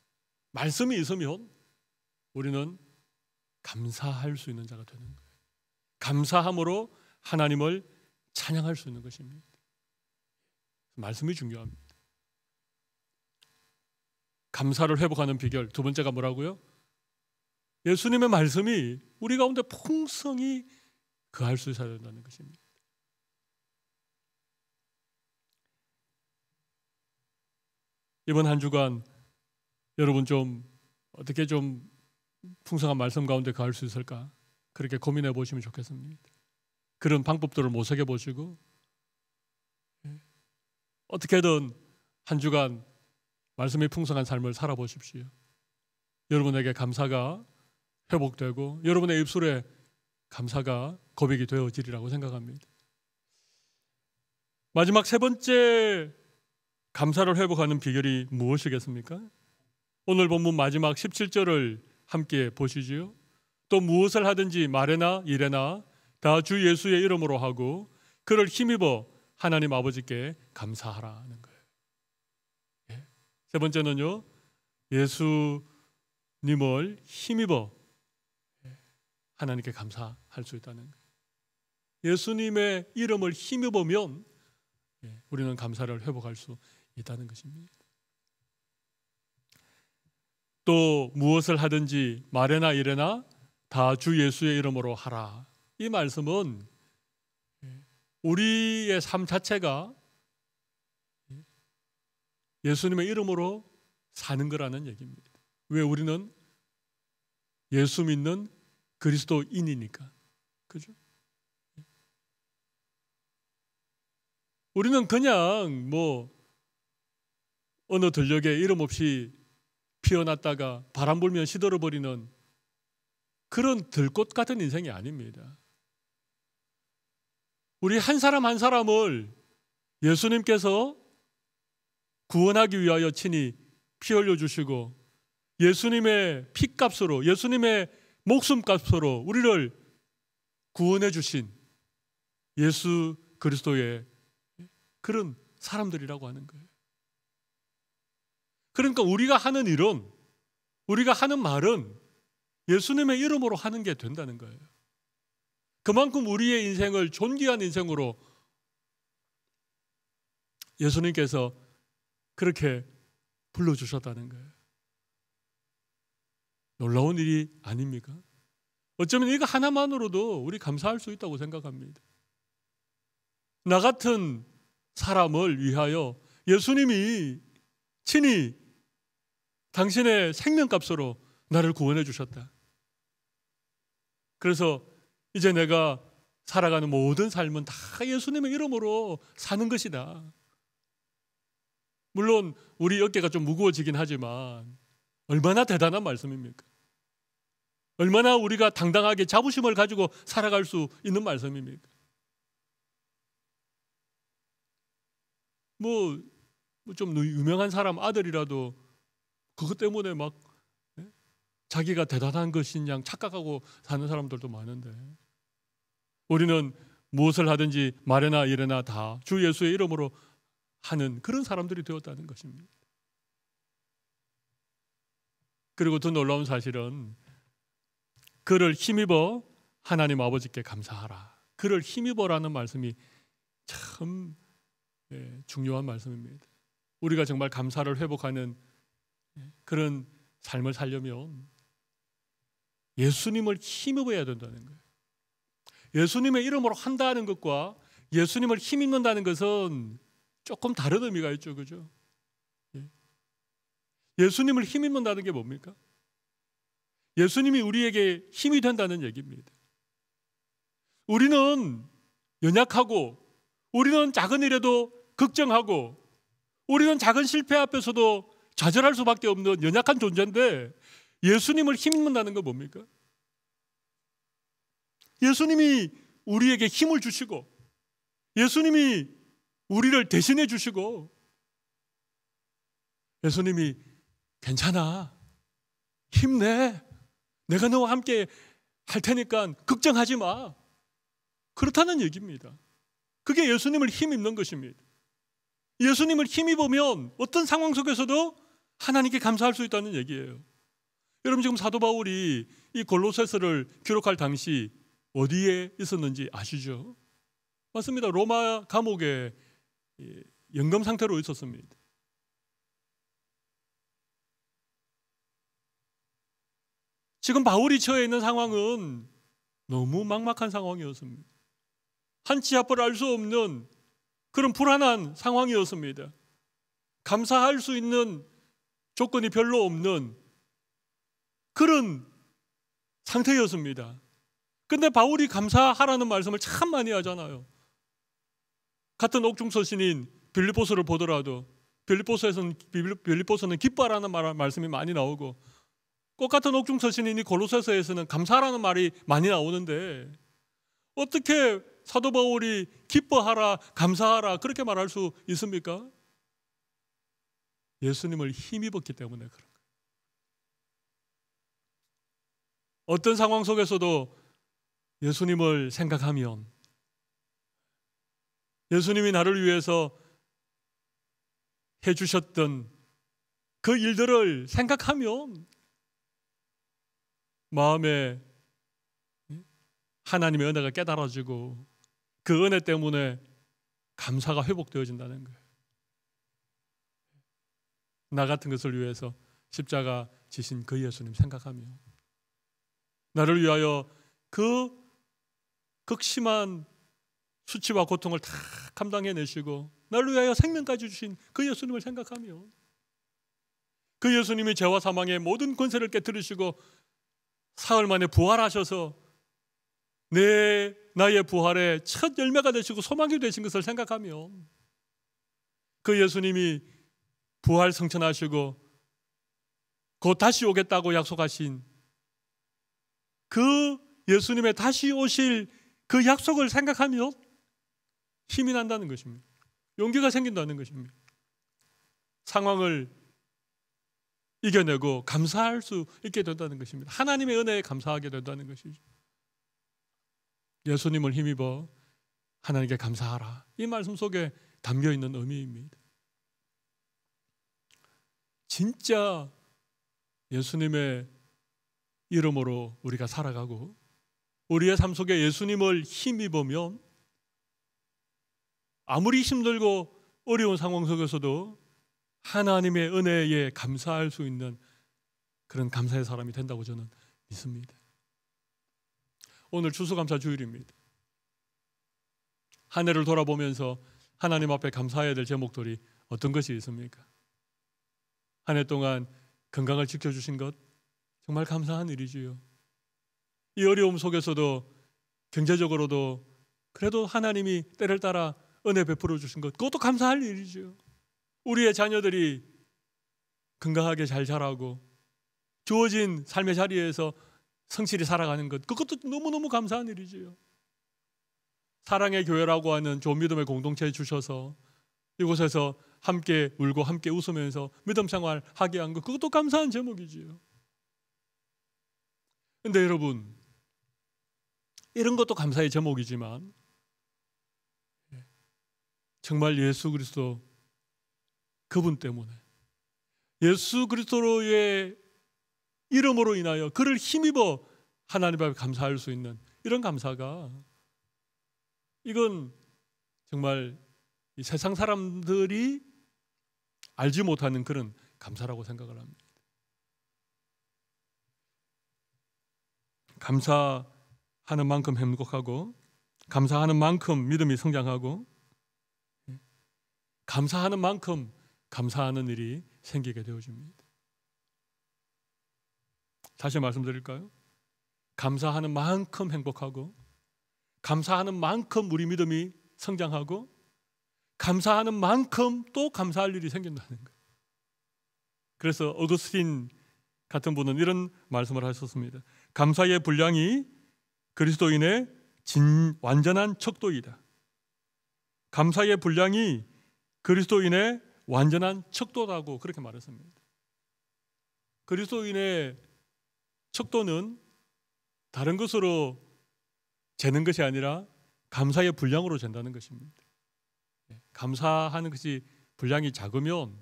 말씀이 있으면 우리는 감사할 수 있는 자가 되는 거예요. 감사함으로 하나님을 찬양할 수 있는 것입니다. 말씀이 중요합니다. 감사를 회복하는 비결 두 번째가 뭐라고요? 예수님의 말씀이 우리 가운데 풍성히 거할 수 있어야 된다는 것입니다. 이번 한 주간 여러분 좀 어떻게 좀 풍성한 말씀 가운데 거할 수 있을까? 그렇게 고민해 보시면 좋겠습니다. 그런 방법들을 모색해 보시고 어떻게든 한 주간 말씀이 풍성한 삶을 살아보십시오. 여러분에게 감사가 회복되고 여러분의 입술에 감사가 고백이 되어지리라고 생각합니다. 마지막 세 번째 감사를 회복하는 비결이 무엇이겠습니까? 오늘 본문 마지막 17절을 함께 보시지요. 또 무엇을 하든지 말에나 일에나 다 주 예수의 이름으로 하고 그를 힘입어 하나님 아버지께 감사하라는 거예요. 세 번째는요, 예수님을 힘입어 하나님께 감사할 수 있다는 거예요. 예수님의 이름을 힘입으면 우리는 감사를 회복할 수 있다는 것입니다. 또 무엇을 하든지 말에나 일에나 다 주 예수의 이름으로 하라. 이 말씀은 우리의 삶 자체가 예수님의 이름으로 사는 거라는 얘기입니다. 왜? 우리는 예수 믿는 그리스도인이니까. 그죠? 우리는 그냥 어느 들녘에 이름 없이 피어났다가 바람 불면 시들어버리는 그런 들꽃 같은 인생이 아닙니다. 우리 한 사람 한 사람을 예수님께서 구원하기 위하여 친히 피 흘려주시고 예수님의 피값으로, 예수님의 목숨값으로 우리를 구원해 주신 예수 그리스도의 그런 사람들이라고 하는 거예요. 그러니까 우리가 하는 일은, 우리가 하는 말은 예수님의 이름으로 하는 게 된다는 거예요. 그만큼 우리의 인생을 존귀한 인생으로 예수님께서 그렇게 불러주셨다는 거예요. 놀라운 일이 아닙니까? 어쩌면 이거 하나만으로도 우리 감사할 수 있다고 생각합니다. 나 같은 사람을 위하여 예수님이 친히 당신의 생명값으로 나를 구원해 주셨다. 그래서 이제 내가 살아가는 모든 삶은 다 예수님의 이름으로 사는 것이다. 물론 우리 어깨가 좀 무거워지긴 하지만 얼마나 대단한 말씀입니까? 얼마나 우리가 당당하게 자부심을 가지고 살아갈 수 있는 말씀입니까? 좀 유명한 사람 아들이라도 그것 때문에 막 자기가 대단한 것인 양 착각하고 사는 사람들도 많은데, 우리는 무엇을 하든지 말에나 일에나 다 주 예수의 이름으로 하는 그런 사람들이 되었다는 것입니다. 그리고 더 놀라운 사실은 그를 힘입어 하나님 아버지께 감사하라. 그를 힘입어라는 말씀이 참 중요한 말씀입니다. 우리가 정말 감사를 회복하는 그런 삶을 살려면 예수님을 힘입어야 된다는 거예요. 예수님의 이름으로 한다는 것과 예수님을 힘입는다는 것은 조금 다른 의미가 있죠. 그죠? 예수님을 힘입는다는 게 뭡니까? 예수님이 우리에게 힘이 된다는 얘기입니다. 우리는 연약하고, 우리는 작은 일에도 걱정하고, 우리는 작은 실패 앞에서도 좌절할 수밖에 없는 연약한 존재인데, 예수님을 힘입는다는 건 뭡니까? 예수님이 우리에게 힘을 주시고, 예수님이 우리를 대신해 주시고, 예수님이 괜찮아, 힘내, 내가 너와 함께 할 테니까 걱정하지 마, 그렇다는 얘기입니다. 그게 예수님을 힘입는 것입니다. 예수님을 힘입으면 어떤 상황 속에서도 하나님께 감사할 수 있다는 얘기예요. 여러분, 지금 사도 바울이 이 골로새서를 기록할 당시 어디에 있었는지 아시죠? 맞습니다. 로마 감옥에 연금 상태로 있었습니다. 지금 바울이 처해 있는 상황은 너무 막막한 상황이었습니다. 한치 앞을 알 수 없는 그런 불안한 상황이었습니다. 감사할 수 있는 조건이 별로 없는 그런 상태였습니다. 근데 바울이 감사하라는 말씀을 참 많이 하잖아요. 같은 옥중 서신인 빌립보서를 보더라도 빌립보서는 기뻐하라는 말씀이 많이 나오고, 꼭 같은 옥중 서신인 골로새서에서는 감사하라는 말이 많이 나오는데, 어떻게 사도 바울이 기뻐하라, 감사하라 그렇게 말할 수 있습니까? 예수님을 힘입었기 때문에 그런 거예요. 어떤 상황 속에서도 예수님을 생각하면, 예수님이 나를 위해서 해주셨던 그 일들을 생각하면 마음에 하나님의 은혜가 깨달아지고 그 은혜 때문에 감사가 회복되어진다는 거예요. 나 같은 것을 위해서 십자가 지신 그 예수님 생각하며 나를 위하여 그 극심한 수치와 고통을 다 감당해내시고 나를 위하여 생명까지 주신 그 예수님을 생각하며, 그 예수님이 죄와 사망의 모든 권세를 깨뜨리시고 사흘 만에 부활하셔서 나의 부활의 첫 열매가 되시고 소망이 되신 것을 생각하며, 그 예수님이 부활 성천하시고 곧 다시 오겠다고 약속하신 그 예수님의 다시 오실 그 약속을 생각하며 힘이 난다는 것입니다. 용기가 생긴다는 것입니다. 상황을 이겨내고 감사할 수 있게 된다는 것입니다. 하나님의 은혜에 감사하게 된다는 것이죠. 예수님을 힘입어 하나님께 감사하라, 이 말씀 속에 담겨있는 의미입니다. 진짜 예수님의 이름으로 우리가 살아가고 우리의 삶 속에 예수님을 힘입으면 아무리 힘들고 어려운 상황 속에서도 하나님의 은혜에 감사할 수 있는 그런 감사의 사람이 된다고 저는 믿습니다. 오늘 추수감사 주일입니다. 한 해를 돌아보면서 하나님 앞에 감사해야 될 제목들이 어떤 것이 있습니까? 한 해 동안 건강을 지켜주신 것 정말 감사한 일이지요. 이 어려움 속에서도 경제적으로도 그래도 하나님이 때를 따라 은혜 베풀어 주신 것, 그것도 감사할 일이지요. 우리의 자녀들이 건강하게 잘 자라고 주어진 삶의 자리에서 성실히 살아가는 것, 그것도 너무너무 감사한 일이지요. 사랑의 교회라고 하는 좋은 믿음의 공동체에 주셔서 이곳에서 함께 울고 함께 웃으면서 믿음 생활 하게 한 것, 그것도 감사한 제목이지요. 근데 여러분, 이런 것도 감사의 제목이지만 정말 예수 그리스도 그분 때문에, 예수 그리스도의 이름으로 인하여 그를 힘입어 하나님 앞에 감사할 수 있는 이런 감사가, 이건 정말 이 세상 사람들이 알지 못하는 그런 감사라고 생각을 합니다. 감사하는 만큼 행복하고, 감사하는 만큼 믿음이 성장하고, 감사하는 만큼 감사하는 일이 생기게 되어집니다. 다시 말씀드릴까요? 감사하는 만큼 행복하고, 감사하는 만큼 우리 믿음이 성장하고, 감사하는 만큼 또 감사할 일이 생긴다는 거예요. 그래서 어거스틴 같은 분은 이런 말씀을 하셨습니다. 감사의 분량이 그리스도인의 완전한 척도이다. 감사의 분량이 그리스도인의 완전한 척도라고 그렇게 말했습니다. 그리스도인의 척도는 다른 것으로 재는 것이 아니라 감사의 분량으로 재는다는 것입니다. 감사하는 것이 분량이 작으면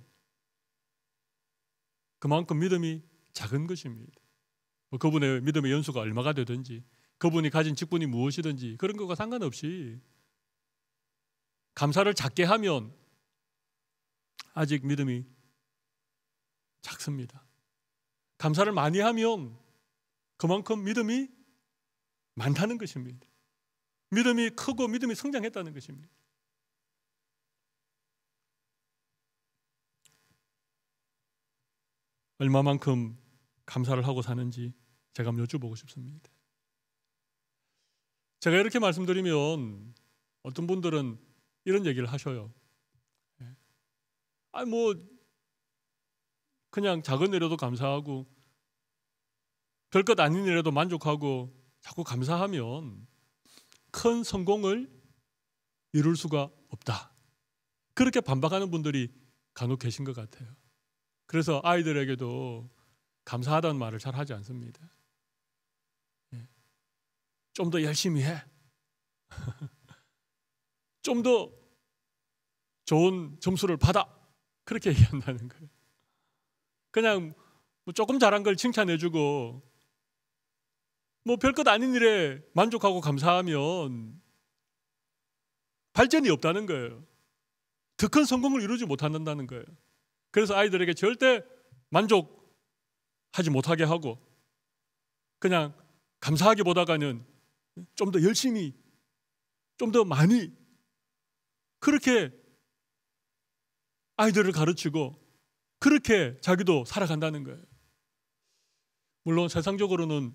그만큼 믿음이 작은 것입니다. 그분의 믿음의 연수가 얼마가 되든지, 그분이 가진 직분이 무엇이든지 그런 것과 상관없이 감사를 작게 하면 아직 믿음이 작습니다. 감사를 많이 하면 그만큼 믿음이 많다는 것입니다. 믿음이 크고 믿음이 성장했다는 것입니다. 얼마만큼 감사를 하고 사는지 제가 한번 여쭤보고 싶습니다. 제가 이렇게 말씀드리면 어떤 분들은 이런 얘기를 하셔요. 뭐 그냥 작은 일에도 감사하고 별것 아닌 일에도 만족하고 자꾸 감사하면 큰 성공을 이룰 수가 없다. 그렇게 반박하는 분들이 간혹 계신 것 같아요. 그래서 아이들에게도 감사하다는 말을 잘 하지 않습니다. 좀 더 열심히 해. 좀 더 좋은 점수를 받아. 그렇게 얘기한다는 거예요. 그냥 뭐 조금 잘한 걸 칭찬해주고 뭐 별것 아닌 일에 만족하고 감사하면 발전이 없다는 거예요. 더 큰 성공을 이루지 못한다는 거예요. 그래서 아이들에게 절대 만족하지 못하게 하고 그냥 감사하기보다는 좀 더 열심히, 좀 더 많이 그렇게 아이들을 가르치고 그렇게 자기도 살아간다는 거예요. 물론 세상적으로는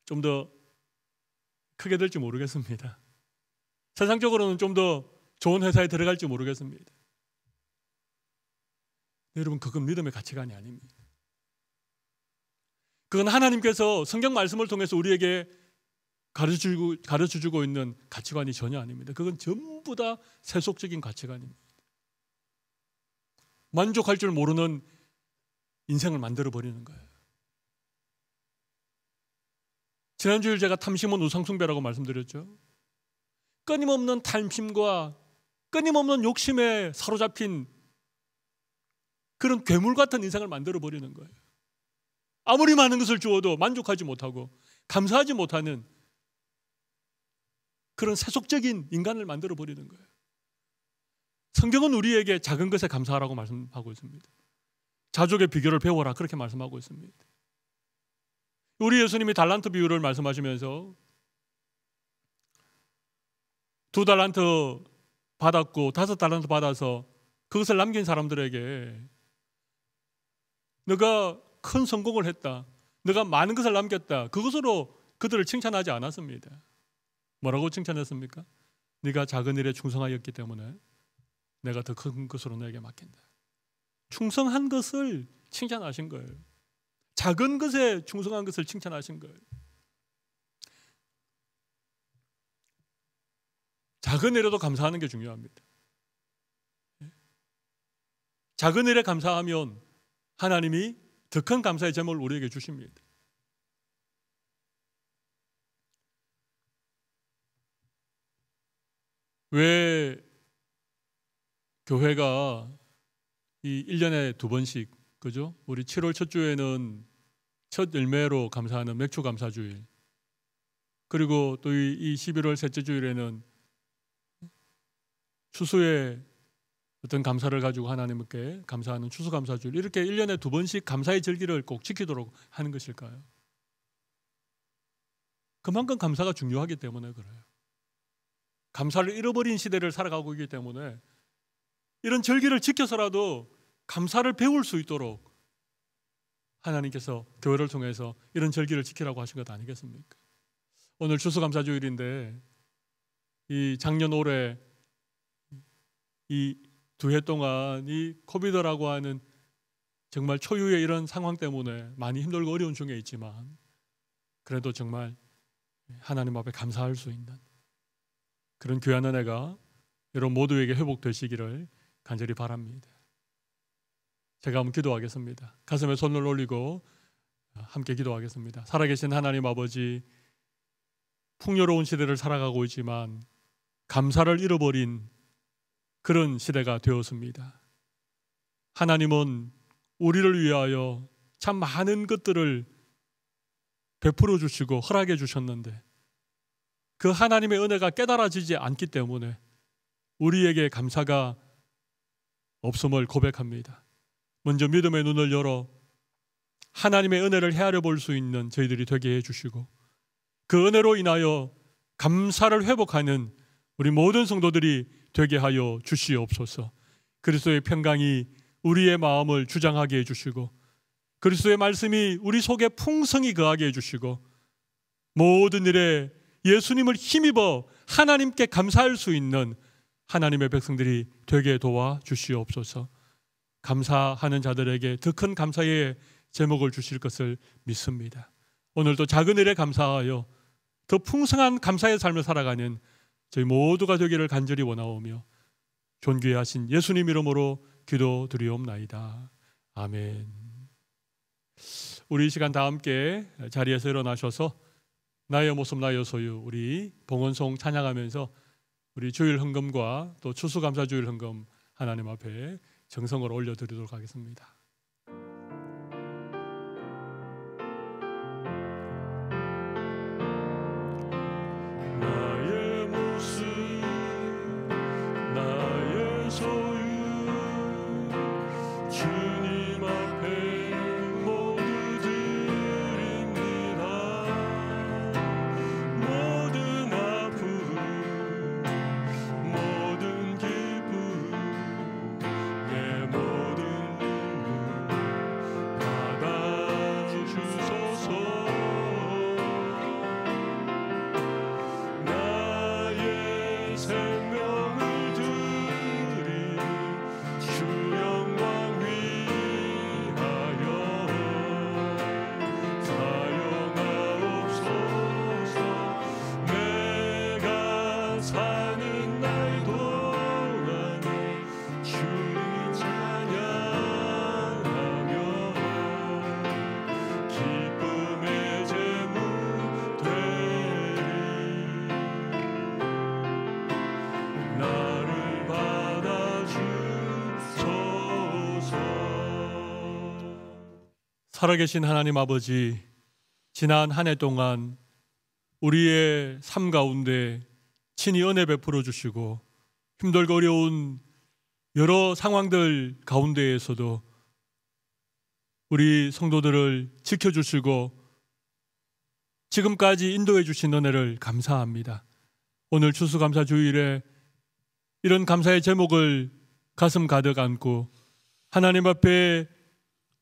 좀 더 크게 될지 모르겠습니다. 세상적으로는 좀 더 좋은 회사에 들어갈지 모르겠습니다. 여러분, 그건 믿음의 가치관이 아닙니다. 그건 하나님께서 성경 말씀을 통해서 우리에게 가르쳐주고 있는 가치관이 전혀 아닙니다. 그건 전부 다 세속적인 가치관입니다. 만족할 줄 모르는 인생을 만들어버리는 거예요. 지난주에 제가 탐심은 우상숭배라고 말씀드렸죠. 끊임없는 탐심과 끊임없는 욕심에 사로잡힌 그런 괴물 같은 인생을 만들어버리는 거예요. 아무리 많은 것을 주어도 만족하지 못하고 감사하지 못하는 그런 세속적인 인간을 만들어버리는 거예요. 성경은 우리에게 작은 것에 감사하라고 말씀하고 있습니다. 자족의 비결을 배워라 그렇게 말씀하고 있습니다. 우리 예수님이 달란트 비유를 말씀하시면서 2달란트 받았고 5달란트 받아서 그것을 남긴 사람들에게 너가 큰 성공을 했다, 너가 많은 것을 남겼다, 그것으로 그들을 칭찬하지 않았습니다. 뭐라고 칭찬했습니까? 네가 작은 일에 충성하였기 때문에 내가 더 큰 것으로 너에게 맡긴다. 충성한 것을 칭찬하신 거예요. 작은 것에 충성한 것을 칭찬하신 거예요. 작은 일에도 감사하는 게 중요합니다. 작은 일에 감사하면 하나님이 더 큰 감사의 제목을 우리에게 주십니다. 왜 교회가 이 1년에 2번씩, 그죠? 우리 7월 첫 주에는 첫 열매로 감사하는 맥주 감사주일, 그리고 또 이 11월 셋째 주일에는 추수의 어떤 감사를 가지고 하나님께 감사하는 추수감사주일, 이렇게 1년에 2번씩 감사의 절기를 꼭 지키도록 하는 것일까요? 그만큼 감사가 중요하기 때문에 그래요. 감사를 잃어버린 시대를 살아가고 있기 때문에 이런 절기를 지켜서라도 감사를 배울 수 있도록 하나님께서 교회를 통해서 이런 절기를 지키라고 하신 것 아니겠습니까? 오늘 추수감사주일인데 이 작년 올해 이 2해 동안 이 코비드라고 하는 정말 초유의 이런 상황 때문에 많이 힘들고 어려운 중에 있지만 그래도 정말 하나님 앞에 감사할 수 있는 그런 귀한 은혜가 여러분 모두에게 회복되시기를 간절히 바랍니다. 제가 한번 기도하겠습니다. 가슴에 손을 올리고 함께 기도하겠습니다. 살아계신 하나님 아버지, 풍요로운 시대를 살아가고 있지만 감사를 잃어버린 그런 시대가 되었습니다. 하나님은 우리를 위하여 참 많은 것들을 베풀어 주시고 허락해 주셨는데 그 하나님의 은혜가 깨달아지지 않기 때문에 우리에게 감사가 없음을 고백합니다. 먼저 믿음의 눈을 열어 하나님의 은혜를 헤아려 볼 수 있는 저희들이 되게 해주시고 그 은혜로 인하여 감사를 회복하는 우리 모든 성도들이 되게 하여 주시옵소서. 그리스도의 평강이 우리의 마음을 주장하게 해주시고 그리스도의 말씀이 우리 속에 풍성히 거하게 해주시고 모든 일에 예수님을 힘입어 하나님께 감사할 수 있는 하나님의 백성들이 되게 도와주시옵소서. 감사하는 자들에게 더 큰 감사의 제목을 주실 것을 믿습니다. 오늘도 작은 일에 감사하여 더 풍성한 감사의 삶을 살아가는 저희 모두가 되기를 간절히 원하오며 존귀하신 예수님 이름으로 기도드리옵나이다. 아멘. 우리 이 시간 다 함께 자리에서 일어나셔서 나의 모습 나의 소유 우리 봉헌송 찬양하면서 우리 주일 헌금과 또 추수감사 주일 헌금 하나님 앞에 정성으로 올려드리도록 하겠습니다. 나의 모습 나의 소유 주님 앞에 모두 드립니다. 모든 아픔 모든 기쁨 내 모든 눈물 받아주소서. 나의 생명을 드리 주 영광 위하여 사용하옵소서. 내가 사는 날 동안 주를 찬양하며 기쁨의 제물 되리. 나를 받아주소서. 살아계신 하나님 아버지, 지난 한 해 동안 우리의 삶 가운데 친히 은혜 베풀어 주시고 힘들고 어려운 여러 상황들 가운데에서도 우리 성도들을 지켜주시고 지금까지 인도해 주신 은혜를 감사합니다. 오늘 추수감사 주일에 이런 감사의 제목을 가슴 가득 안고 하나님 앞에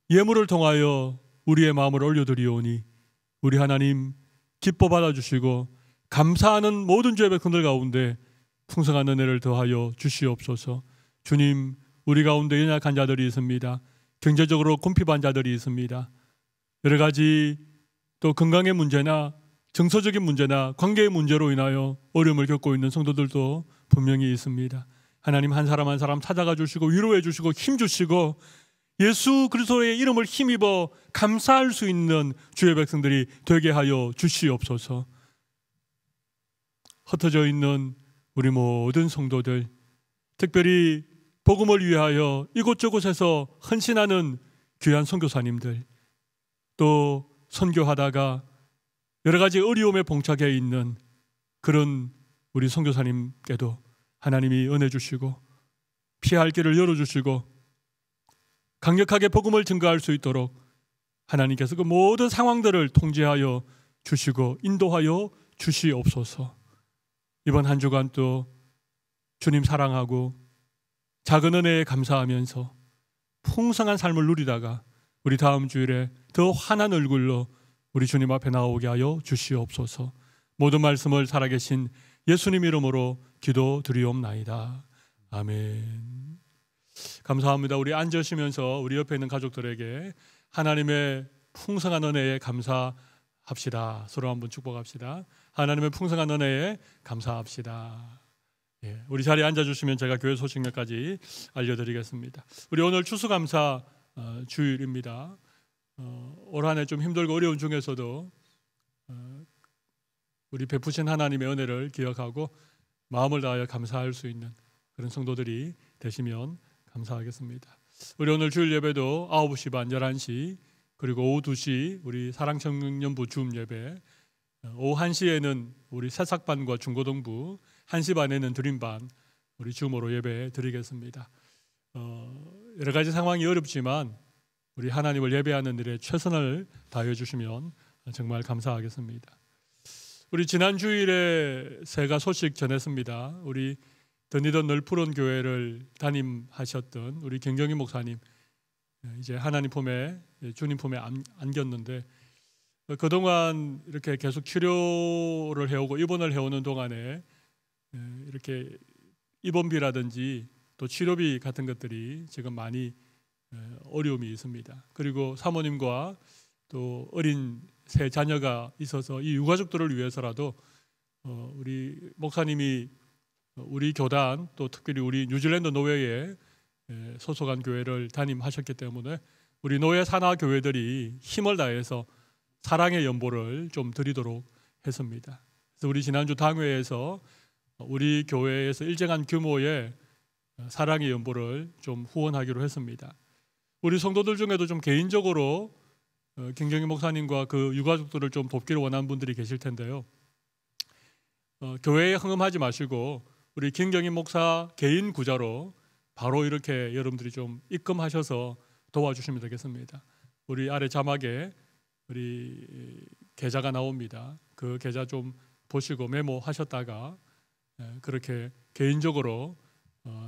예물을 통하여 우리의 마음을 올려드리오니 우리 하나님 기뻐 받아주시고 감사하는 모든 주의 백성들 가운데 풍성한 은혜를 더하여 주시옵소서. 주님, 우리 가운데 연약한 자들이 있습니다. 경제적으로 궁핍한 자들이 있습니다. 여러 가지 또 건강의 문제나 정서적인 문제나 관계의 문제로 인하여 어려움을 겪고 있는 성도들도 분명히 있습니다. 하나님 한 사람 한 사람 찾아가 주시고 위로해 주시고 힘 주시고 예수 그리스도의 이름을 힘입어 감사할 수 있는 주의 백성들이 되게 하여 주시옵소서. 흩어져 있는 우리 모든 성도들, 특별히 복음을 위하여 이곳저곳에서 헌신하는 귀한 선교사님들, 또 선교하다가 여러 가지 어려움에 봉착해 있는 그런 우리 선교사님께도 하나님이 은혜 주시고 피할 길을 열어주시고 강력하게 복음을 증거할 수 있도록 하나님께서 그 모든 상황들을 통제하여 주시고 인도하여 주시옵소서. 이번 한 주간 또 주님 사랑하고 작은 은혜에 감사하면서 풍성한 삶을 누리다가 우리 다음 주일에 더 환한 얼굴로 우리 주님 앞에 나오게 하여 주시옵소서. 모든 말씀을 살아계신 예수님 이름으로 기도드리옵나이다. 아멘. 감사합니다. 우리 앉으시면서 우리 옆에 있는 가족들에게 하나님의 풍성한 은혜에 감사합시다. 서로 한번 축복합시다. 하나님의 풍성한 은혜에 감사합시다. 예, 우리 자리에 앉아주시면 제가 교회 소식 몇 가지 알려드리겠습니다. 우리 오늘 추수감사 주일입니다. 올 한 해 좀 힘들고 어려운 중에서도 우리 베푸신 하나님의 은혜를 기억하고 마음을 다하여 감사할 수 있는 그런 성도들이 되시면 감사하겠습니다. 우리 오늘 주일 예배도 9시 반, 11시 그리고 오후 2시 우리 사랑청년부 줌 예배, 오후 1시에는 우리 새싹반과 중고등부, 1시 반에는 드림반 우리 줌으로 예배 드리겠습니다. 여러 가지 상황이 어렵지만 우리 하나님을 예배하는 일에 최선을 다해 주시면 정말 감사하겠습니다. 우리 지난 주일에 새가 소식 전했습니다. 우리 더니던 널푸른 교회를 담임하셨던 우리 경경희 목사님 이제 하나님 품에 주님 품에 안겼는데 그동안 이렇게 계속 치료를 해오고 입원을 해오는 동안에 이렇게 입원비라든지 또 치료비 같은 것들이 지금 많이 어려움이 있습니다. 그리고 사모님과 또 어린 새 자녀가 있어서 이 유가족들을 위해서라도 우리 목사님이 우리 교단 또 특별히 우리 뉴질랜드 노회에 소속한 교회를 담임하셨기 때문에 우리 노회 산하 교회들이 힘을 다해서 사랑의 연보를 좀 드리도록 했습니다. 그래서 우리 지난주 당회에서 우리 교회에서 일정한 규모의 사랑의 연보를 좀 후원하기로 했습니다. 우리 성도들 중에도 좀 개인적으로 김경희 목사님과 그 유가족들을 좀 돕기를 원하는 분들이 계실 텐데요. 교회에 헌금하지 마시고 우리 김경희 목사 개인 구자로 바로 이렇게 여러분들이 좀 입금하셔서 도와주시면 되겠습니다. 우리 아래 자막에 우리 계좌가 나옵니다. 그 계좌 좀 보시고 메모하셨다가 그렇게 개인적으로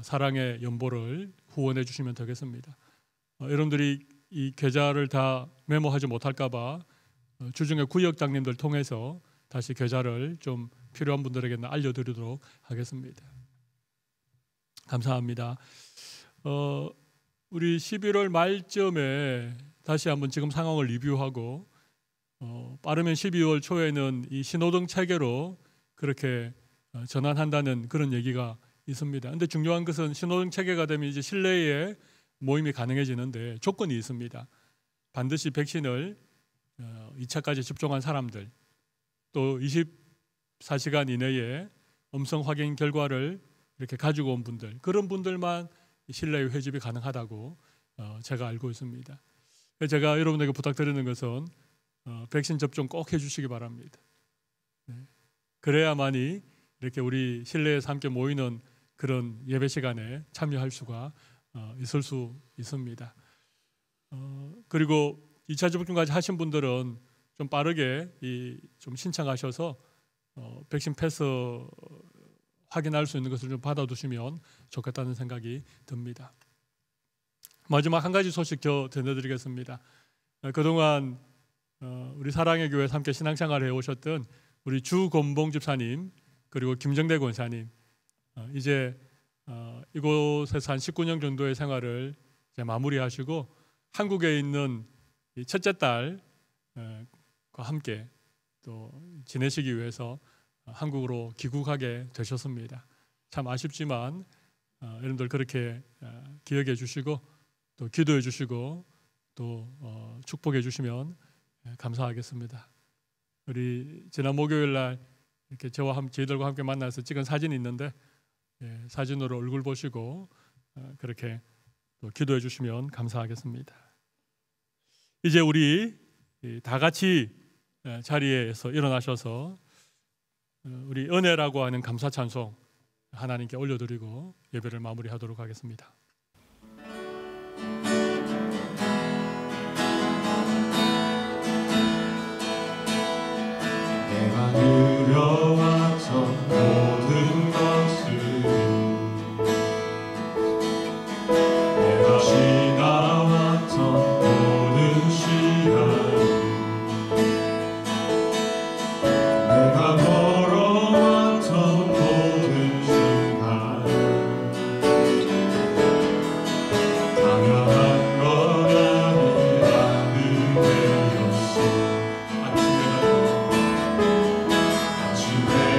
사랑의 연보를 후원해 주시면 되겠습니다. 여러분들이 이 계좌를 다 메모하지 못할까 봐 주중에 구역장님들 통해서 다시 계좌를 좀 필요한 분들에게 알려드리도록 하겠습니다. 감사합니다. 우리 11월 말쯤에 다시 한번 지금 상황을 리뷰하고 빠르면 12월 초에는 이 신호등 체계로 그렇게 전환한다는 그런 얘기가 있습니다. 그런데 중요한 것은 신호등 체계가 되면 이제 실내에 모임이 가능해지는데 조건이 있습니다. 반드시 백신을 2차까지 접종한 사람들, 또 24시간 이내에 음성 확인 결과를 이렇게 가지고 온 분들, 그런 분들만 실내에 회집이 가능하다고 제가 알고 있습니다. 제가 여러분에게 부탁드리는 것은 백신 접종 꼭 해주시기 바랍니다. 그래야만이 이렇게 우리 실내에서 함께 모이는 그런 예배 시간에 참여할 수가 있을 수 있습니다. 그리고 2차 접종까지 하신 분들은 좀 빠르게 좀 신청하셔서 백신 패스 확인할 수 있는 것을 좀 받아두시면 좋겠다는 생각이 듭니다. 마지막 한 가지 소식 더 전해드리겠습니다. 그동안 우리 사랑의 교회에서 함께 신앙생활을 해오셨던 우리 주건봉 집사님 그리고 김정대 권사님 이제 이곳에서 한 19년 정도의 생활을 이제 마무리하시고 한국에 있는 이 첫째 딸과 함께 또 지내시기 위해서 한국으로 귀국하게 되셨습니다. 참 아쉽지만 여러분들 그렇게 기억해 주시고 또 기도해 주시고 또 축복해 주시면 감사하겠습니다. 우리 지난 목요일 날 이렇게 저희들과 함께 만나서 찍은 사진이 있는데 사진으로 얼굴 보시고 그렇게 또 기도해 주시면 감사하겠습니다. 이제 우리 다 같이 자리에서 일어나셔서 우리 은혜라고 하는 감사 찬송 하나님께 올려드리고 예배를 마무리하도록 하겠습니다. 내가 누려왔던 모든 것을 내가 지나왔던 모든 시간 내가 걸어왔던 모든 순간 당연한 건 아니라 은혜였어. 아침에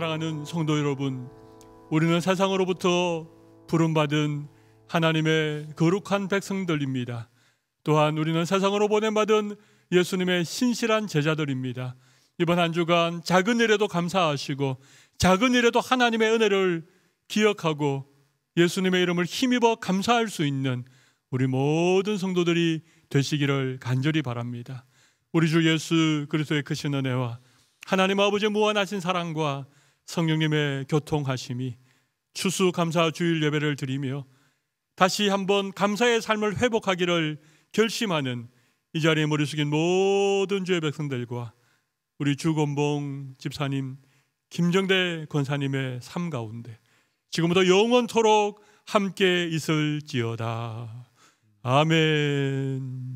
사랑하는 성도 여러분, 우리는 세상으로부터 부름받은 하나님의 거룩한 백성들입니다. 또한 우리는 세상으로 보냄받은 예수님의 신실한 제자들입니다. 이번 한 주간 작은 일에도 감사하시고 작은 일에도 하나님의 은혜를 기억하고 예수님의 이름을 힘입어 감사할 수 있는 우리 모든 성도들이 되시기를 간절히 바랍니다. 우리 주 예수 그리스도의 크신 은혜와 하나님 아버지의 무한하신 사랑과 성령님의 교통하심이 추수감사 주일 예배를 드리며 다시 한번 감사의 삶을 회복하기를 결심하는 이 자리에 머리 숙인 모든 주의 백성들과 우리 주건봉 집사님, 김정대 권사님의 삶 가운데 지금부터 영원토록 함께 있을지어다. 아멘.